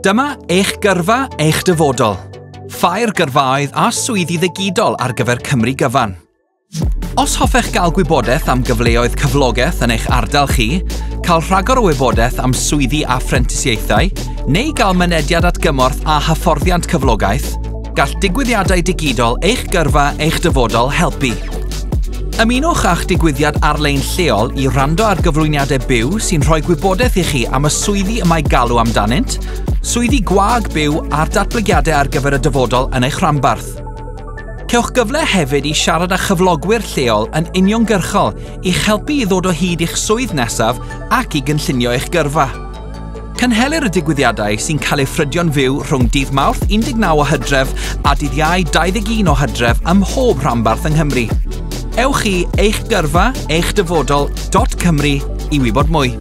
Dyma eich gyrfa eich dyfodol. Ffair gyrfaoedd a swyddi ddigidol ar gyfer Cymru gyfan. Os hoffech gael gwybodaeth am gyfleoedd cyflogaeth yn eich ardal chi, cael rhagor o wybodaeth am swyddi a phrentisiaethau, neu gael mynediad at gymorth a hyfforddiant cyflogaeth, gall digwyddiadau digidol eich gyrfa eich dyfodol helpu. Ymunwch a'ch digwyddiad ar-lein lleol i rando ar gyflwyniadau byw sy'n rhoi gwybodaeth i chi am y swyddi y mae galw amdanynt, swyddi gwag byw a'r datblygiadau ar gyfer y dyfodol yn eich rhanbarth. Cewch gyfle hefyd i siarad â chyflogwyr lleol yn uniongyrchol i'ch helpu i ddod o hyd i'ch swydd nesaf ac i gynllunio eich gyrfa. Cynhelir y digwyddiadau sy'n cael eu ffrydio'n fyw rhwng dydd Mawrth 19 o Hydref a dydd Iau 21 o Hydref ym mhob rhanbarth yng Nghymru. Ewch i eichgyrfa eichddyfodol.cymru i wybod mwy.